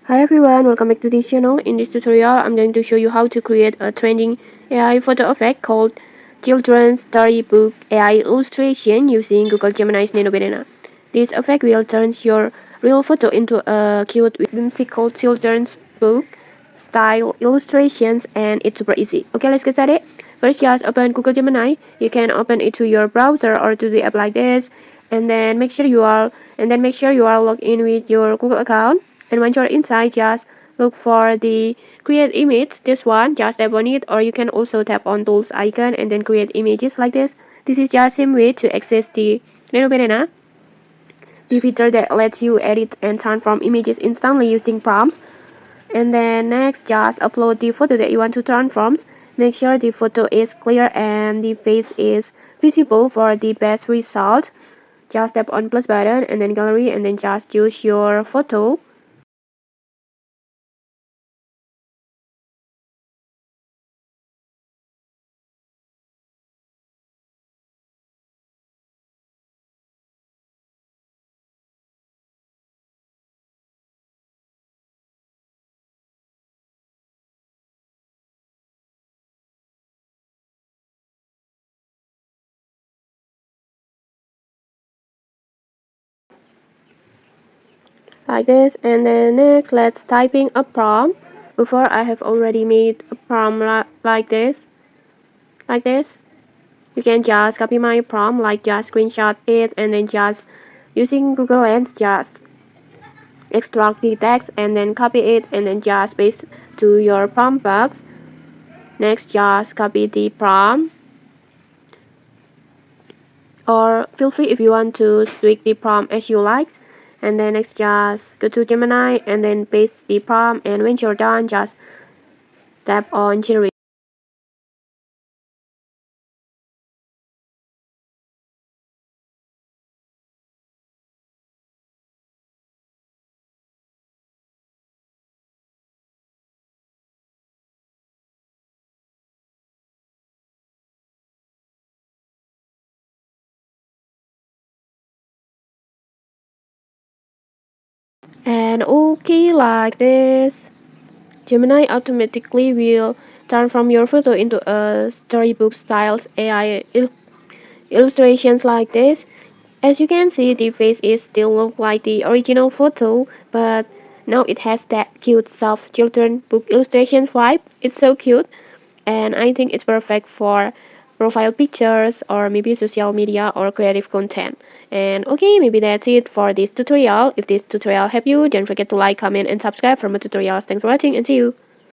Hi everyone, welcome back to this channel. In this tutorial, I'm going to show you how to create a trending AI photo effect called Children's Storybook AI Illustration using Google Gemini's Nano Banana. This effect will turn your real photo into a cute whimsical children's book style illustrations, and it's super easy. Okay, let's get started. First, just open Google Gemini. You can open it to your browser or to the app like this, and then make sure you are logged in with your Google account. And once you're inside, just look for the create image, this one, just tap on it, or you can also tap on tools icon and then create images like this. This is just same way to access the Nano Banana, the feature that lets you edit and transform images instantly using prompts. And then next, just upload the photo that you want to transform. Make sure the photo is clear and the face is visible for the best result. Just tap on plus button and then gallery and then just choose your photo. Like this. And then next, let's typing a prompt. Before, I have already made a prompt like this. You can just copy my prompt, like just screenshot it and then just using Google Lens, just extract the text and then copy it and then just paste to your prompt box. Next, just copy the prompt, or feel free if you want to tweak the prompt as you like. And then next, just go to Gemini and then paste the prompt, and when you're done, just tap on generate. And okay, like this, Gemini automatically will transform your photo into a storybook style AI illustrations like this. As you can see, the face is still look like the original photo, but now it has that cute soft children book illustration vibe. It's so cute, and I think it's perfect for profile pictures or maybe social media or creative content. And okay, maybe that's it for this tutorial. If this tutorial helped you, don't forget to like, comment, and subscribe for more tutorials. Thanks for watching and see you.